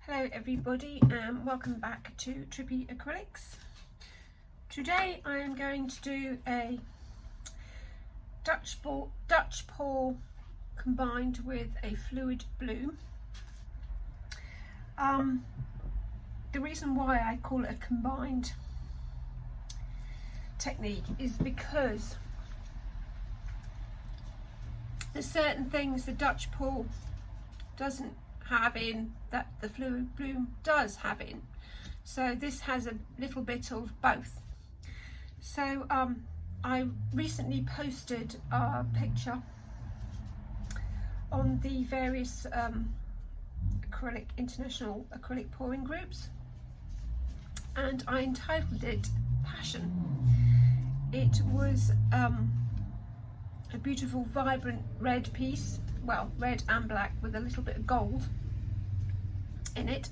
Hello everybody and welcome back to Trippy Acrylics. Today I am going to do a Dutch pour combined with a fluid blue. The reason why I call it a combined technique is because there's certain things the Dutch pour doesn't have in that the fluid blue does have in, so this has a little bit of both. So I recently posted a picture on the various international acrylic pouring groups, and I entitled it Passion. It was a beautiful vibrant red piece, well, red and black with a little bit of gold in it,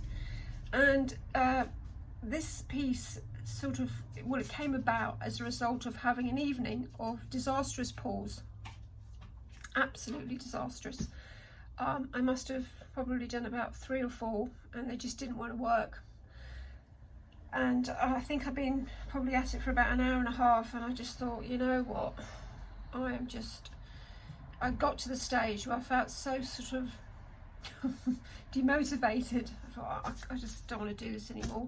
and this piece it came about as a result of having an evening of disastrous pours, absolutely disastrous. I must have probably done about 3 or 4 and they just didn't want to work, and I think I've been probably at it for about an hour and a half, and I just thought, you know what, I got to the stage where I felt so demotivated. I thought, I just don't want to do this anymore.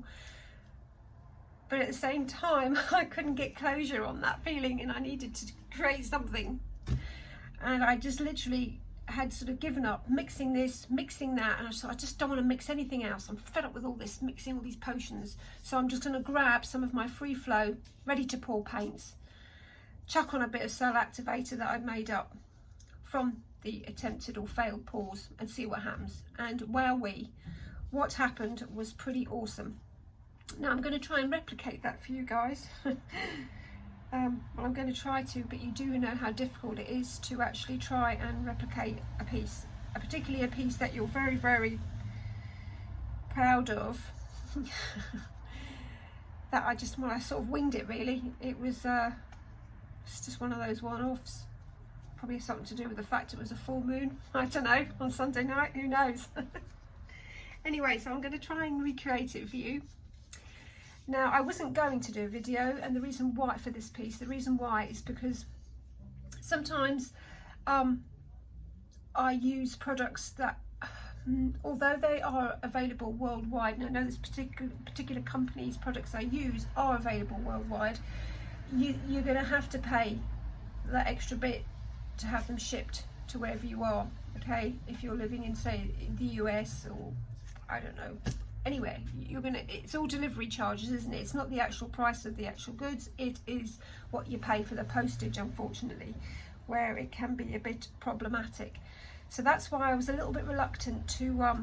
But at the same time, I couldn't get closure on that feeling, and I needed to create something. And I just literally had given up mixing this, mixing that, and I thought, I just don't want to mix anything else. I'm fed up with all this mixing, all these potions. So I'm just going to grab some of my free flow, ready to pour paints, chuck on a bit of cell activator that I've made up from the attempted or failed pours, and see what happens. And wowee, what happened was pretty awesome. Now I'm going to try and replicate that for you guys. Well, I'm going to try to, but you do know how difficult it is to actually try and replicate a piece, particularly a piece that you're very, very proud of. That I sort of winged it, really. It was it's just one of those one-offs. Probably something to do with the fact it was a full moon, I don't know, on Sunday night, who knows. Anyway, so I'm going to try and recreate it for you. Now, I wasn't going to do a video, and the reason why for this piece, the reason why is because sometimes I use products that, although they are available worldwide, and I know this particular company's products I use are available worldwide, you're going to have to pay that extra bit to have them shipped to wherever you are, okay? If you're living in, say, the US or I don't know, anywhere, it's all delivery charges, isn't it? It's not the actual price of the actual goods, it is what you pay for the postage, unfortunately, where it can be a bit problematic. So that's why I was a little bit reluctant to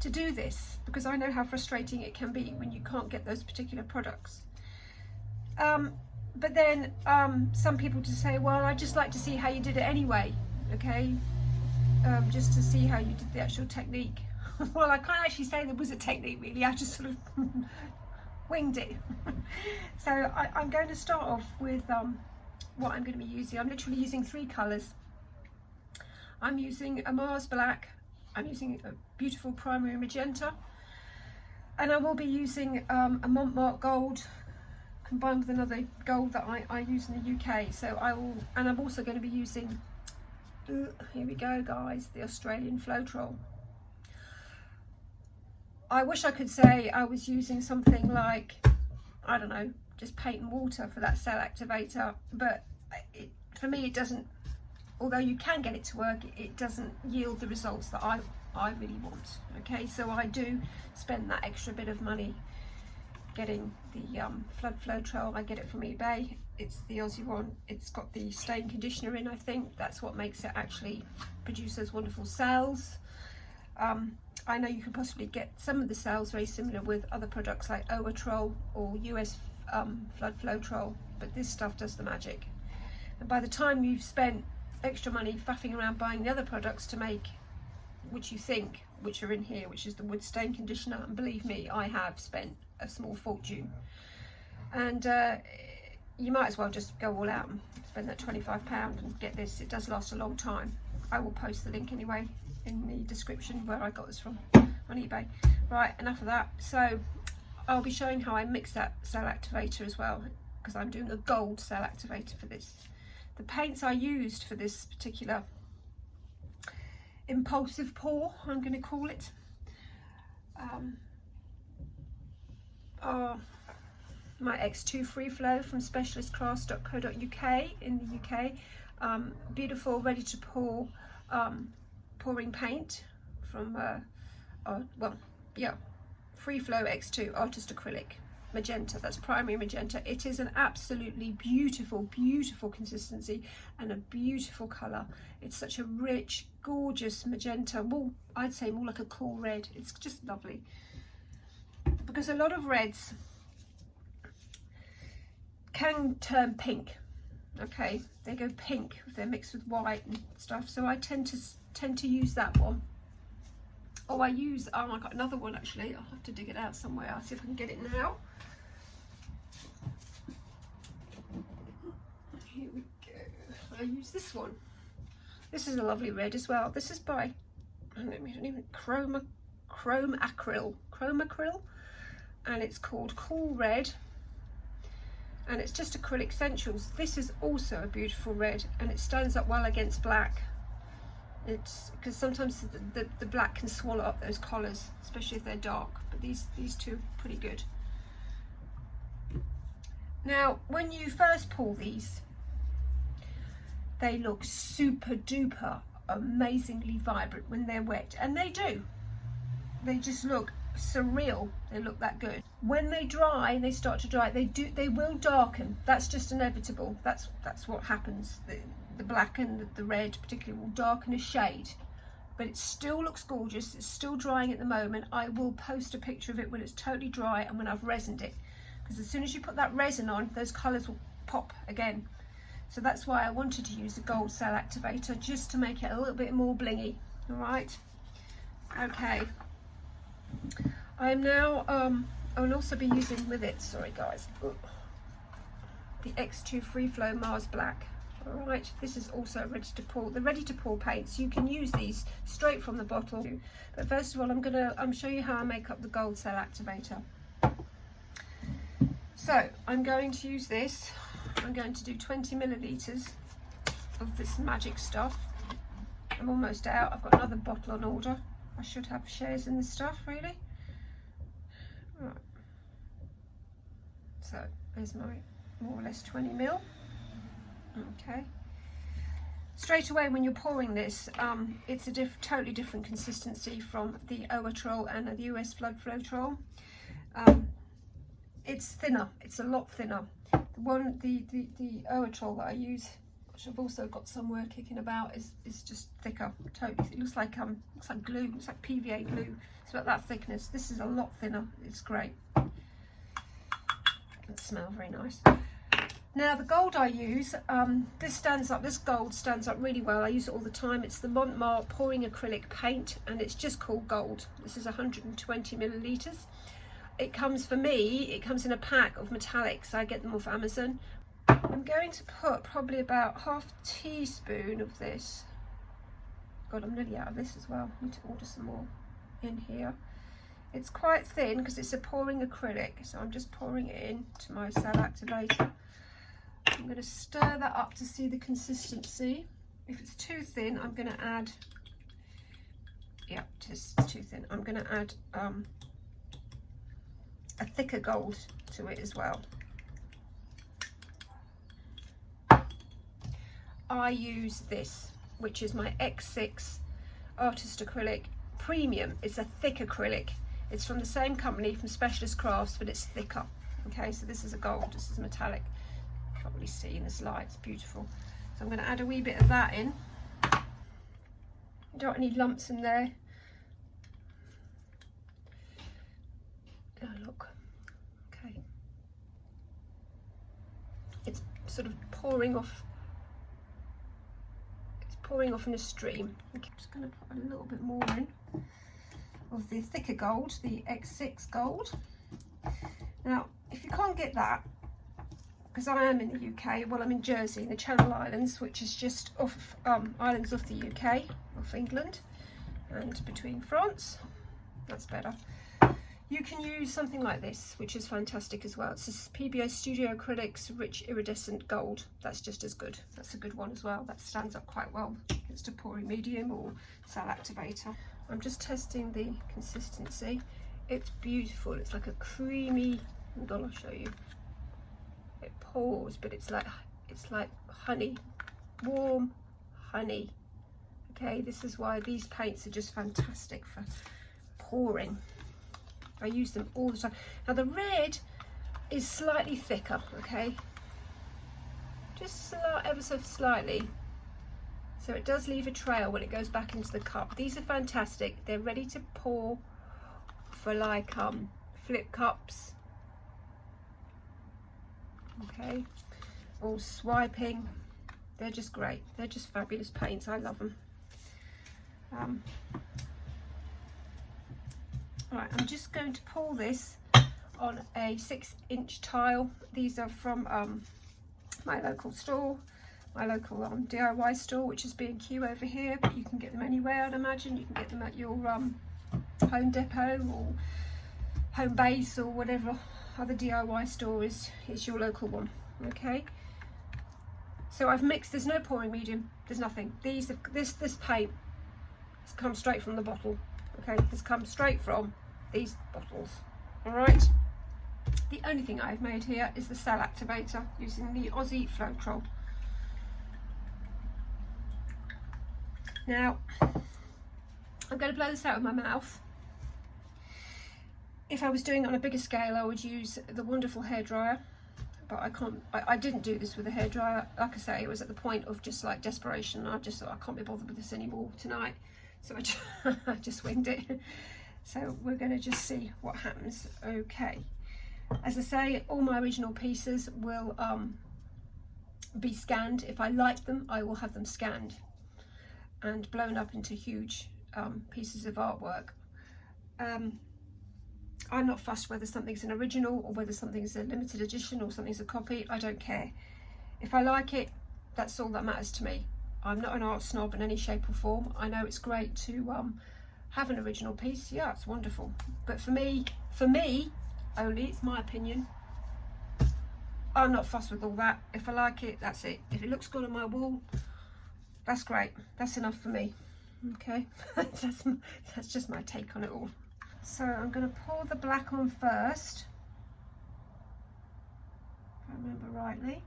do this, because I know how frustrating it can be when you can't get those particular products. But then some people just say, well, I'd just like to see how you did it anyway, okay? Just to see how you did the actual technique. Well, I can't actually say there was a technique, really. I just sort of winged it. So I'm going to start off with what I'm going to be using. I'm literally using 3 colours. I'm using a Mars Black, I'm using a beautiful primary magenta, and I will be using a Montmartre Gold combined with another gold that I use in the UK. So I'm also going to be using, here we go guys, the Australian Floetrol. I wish I could say I was using something like, I don't know, just paint and water for that cell activator, but for me it doesn't, although you can get it to work, it doesn't yield the results that I really want, okay? So I do spend that extra bit of money getting the Floetrol. I get it from eBay. It's the Aussie one. It's got the stain conditioner in, I think. That's what makes it actually produce those wonderful cells. I know you can possibly get some of the cells very similar with other products like Oatrol or US Floetrol, but this stuff does the magic. And by the time you've spent extra money faffing around buying the other products to make, which are in here, which is the wood stain conditioner, and believe me, I have spent a small fortune, and you might as well just go all out and spend that £25 and get this. It does last a long time. I will post the link anyway in the description where I got this from. on eBay. Right, enough of that. So I'll be showing how I mix that cell activator as well, because I'm doing a gold cell activator for this. The paints I used for this particular impulsive pour, I'm going to call it, are my X2 Free Flow from specialistcrafts.co.uk in the UK. Beautiful, ready to pour pouring paint from Free Flow X2 Artist Acrylic Magenta. That's primary magenta. It is an absolutely beautiful consistency and a beautiful colour. It's such a rich, gorgeous magenta. Well, I'd say more like a cool red. It's just lovely, because a lot of reds can turn pink. Okay, they go pink if they're mixed with white and stuff, so I tend to use that one. Oh, I got another one actually. I'll have to dig it out somewhere. I'll see if I can get it now. Here we go. I use this one. This is a lovely red as well. This is by Chrome Acryl, and it's called Cool Red, and it's just acrylic essentials. This is also a beautiful red, and it stands up well against black. It's because sometimes the black can swallow up those colours, especially if they're dark, but these two are pretty good. Now when you first pour these, they look super duper amazingly vibrant when they're wet, and they do. They just look surreal. They look that good. When they dry and they start to dry, they will darken. That's just inevitable. That's what happens. The black and the red particularly will darken a shade, but it still looks gorgeous. It's still drying at the moment. I will post a picture of it when it's totally dry and when I've resined it, because as soon as you put that resin on, those colours will pop again. So that's why I wanted to use a gold cell activator, just to make it a little bit more blingy. All right, okay. I'm now I'll also be using with it, sorry guys, the X2 Free Flow Mars Black. All right, this is also ready to pour. The ready to pour paints, you can use these straight from the bottle, but first of all I'm show you how I make up the gold cell activator. So I'm going to use this. I'm going to do 20 millilitres of this magic stuff. I'm almost out. I've got another bottle on order. I should have shares in this stuff, really. Right. So there's my more or less 20 ml. Okay. Straight away when you're pouring this, it's a totally different consistency from the Oatrol and the US Floetrol. It's thinner. It's a lot thinner. The Oatrol that I use, which I've also got somewhere kicking about, is just thicker. Totally, it looks like glue. Looks like PVA glue. It's about that thickness. This is a lot thinner. It's great. It smells very nice. Now the gold I use, this gold stands up really well. I use it all the time. It's the Montmartre pouring acrylic paint, and it's just called gold. This is 120 millilitres. It comes in a pack of metallics. I get them off Amazon. I'm going to put probably about half a teaspoon of this. God, I'm nearly out of this as well. I need to order some more in here. It's quite thin because it's a pouring acrylic, so I'm just pouring it in to my cell activator. I'm going to stir that up to see the consistency. If it's too thin, I'm going to add, yeah, just too thin. I'm going to add a thicker gold to it as well. I use this, which is my X6 Artist Acrylic Premium. It's a thick acrylic. It's from the same company, from Specialist Crafts, but it's thicker. Okay, so this is a gold, this is metallic. Can't really see in this light, it's beautiful. So I'm going to add a wee bit of that in. Don't want any lumps in there. Oh, look. Okay. It's sort of pouring off. It's pouring off in a stream. Okay, I'm just going to put a little bit more in of the thicker gold, the X6 gold. Now, if you can't get that, because I am in the UK, well, I'm in Jersey, in the Channel Islands, which is just off islands of the UK, off England, and between France. that's better. You can use something like this, which is fantastic as well. It's this PBO Studio Acrylics Rich Iridescent Gold. That's just as good. That's a good one as well. That stands up quite well against a pouring medium or cell activator. I'm just testing the consistency. It's beautiful. It's like a creamy, I'll show you. It pours, but it's like honey, warm honey. Okay, this is why these paints are just fantastic for pouring. I use them all the time. Now the red is slightly thicker, okay, just ever so slightly, so it does leave a trail when it goes back into the cup. These are fantastic. They're ready to pour for like flip cups, okay, or swiping. They're just great. They're just fabulous paints. I love them. Right, I'm just going to pour this on a 6-inch tile. These are from my local store, my local DIY store, which is B&Q over here, but you can get them anywhere, I'd imagine. You can get them at your Home Depot or Home Base or whatever other DIY store is your local one, okay? So I've mixed, there's no pouring medium, there's nothing. This paint has come straight from the bottle, okay? It's come straight from these bottles, all right? The only thing I've made here is the cell activator using the Aussie Floetrol. Now, I'm going to blow this out with my mouth. If I was doing it on a bigger scale, I would use the wonderful hairdryer, but I can't. I didn't do this with a hairdryer. Like I say, it was at the point of just like desperation. I just thought I can't be bothered with this anymore tonight, so I just winged it. So we're going to just see what happens. Okay, as I say, all my original pieces will be scanned. If I like them, I will have them scanned and blown up into huge pieces of artwork. I'm not fussed whether something's an original or whether something's a limited edition or something's a copy. I don't care. If I like it, that's all that matters to me. I'm not an art snob in any shape or form. I know it's great to have an original piece. Yeah, it's wonderful. But for me only, it's my opinion, I'm not fussed with all that. If I like it, that's it. If it looks good on my wall, that's great. That's enough for me. Okay, that's just my take on it all. So I'm going to pour the black on first, if I remember rightly.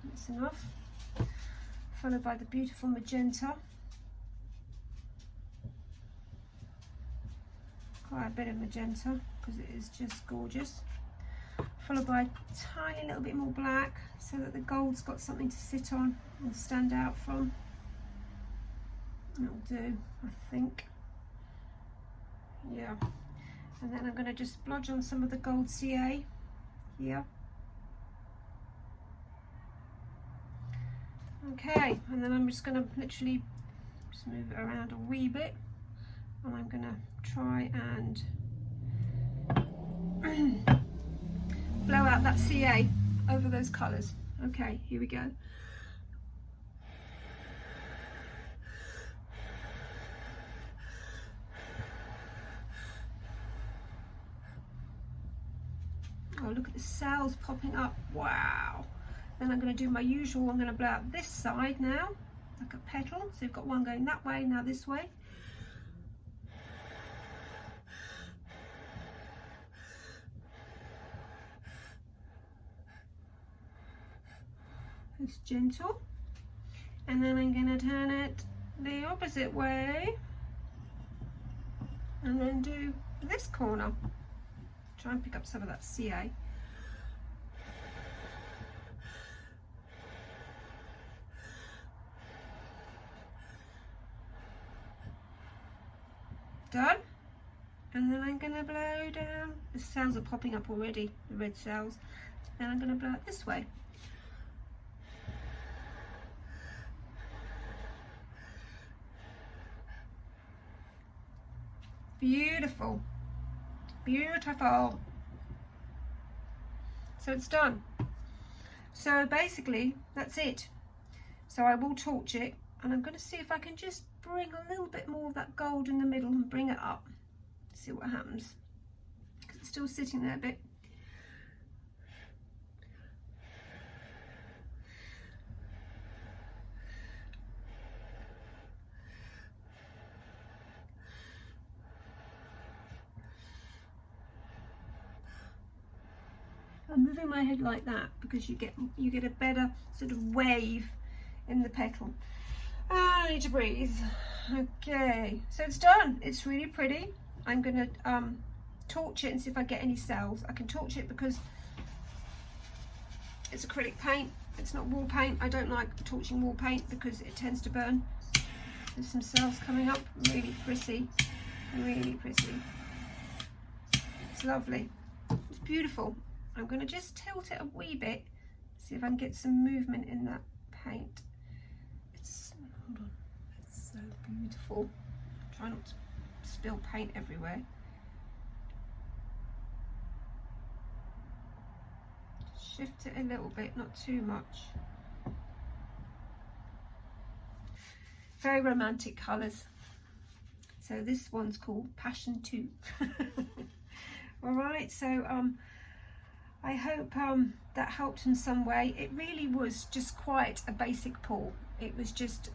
That's enough. Followed by the beautiful magenta. Quite a bit of magenta because it is just gorgeous. Followed by a tiny little bit more black so that the gold's got something to sit on and stand out from. That'll do, I think. Yeah. And then I'm going to just splodge on some of the gold CA here. Okay, and then I'm just going to literally just move it around a wee bit, and I'm going to try and blow out that CA over those colours. Okay, here we go. Oh, look at the cells popping up. Wow. Then I'm going to do my usual. I'm going to blow out this side now, like a petal. So you've got one going that way, now this way. It's gentle. And then I'm going to turn it the opposite way. And then do this corner. Try and pick up some of that CA. Done. And then I'm going to blow down. The cells are popping up already, the red cells. Then I'm going to blow it this way. Beautiful. Beautiful. So it's done. So basically that's it. So I will torch it, and I'm going to see if I can just bring a little bit more of that gold in the middle and bring it up. See what happens, because it's still sitting there a bit. I'm moving my head like that because you get a better sort of wave in the petal. I need to breathe. Okay, so it's done. It's really pretty. I'm gonna torch it and see if I get any cells. I can torch it because it's acrylic paint. It's not wall paint. I don't like torching wall paint because it tends to burn. There's some cells coming up. Really pretty. Really pretty. It's lovely. It's beautiful. I'm going to just tilt it a wee bit, see if I can get some movement in that paint. Hold on, it's so beautiful. Try not to spill paint everywhere. Shift it a little bit, not too much. Very romantic colours. So this one's called Passion 2. Alright, so I hope that helped in some way. It really was just quite a basic pour. It was just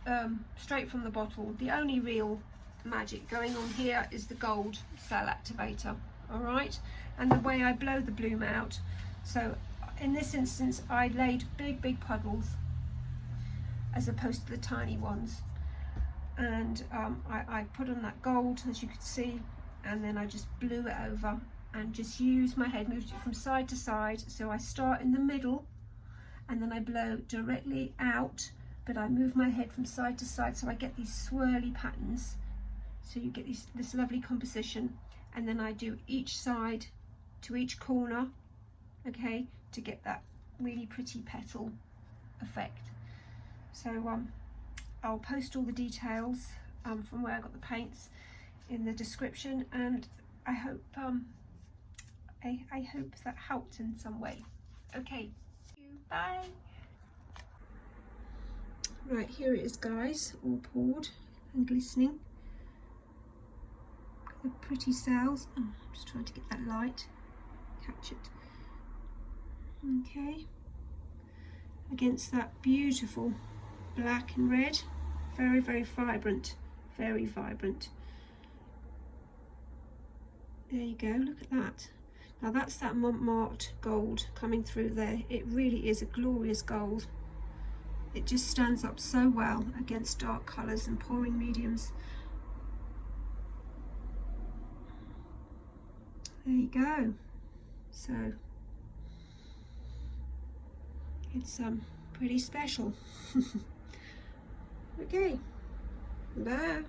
straight from the bottle. The only real magic going on here is the gold cell activator, all right? And the way I blow the bloom out. So in this instance, I laid big puddles as opposed to the tiny ones. And I put on that gold, as you could see, and then I just blew it over and just used my head, moved it from side to side. So I start in the middle and then I blow directly out, but I move my head from side to side so I get these swirly patterns. So you get this lovely composition, and then I do each side to each corner, okay, to get that really pretty petal effect. So I'll post all the details from where I got the paints in the description, and I hope I hope that helped in some way. Okay, bye. Right, here it is, guys, all poured and glistening. The pretty cells. Oh, I'm just trying to get that light, catch it. Okay, against that beautiful black and red, very vibrant, very vibrant. There you go, look at that. Now that's that Montmartre gold coming through there. It really is a glorious gold. It just stands up so well against dark colours and pouring mediums. There you go. So it's pretty special. Okay, bye.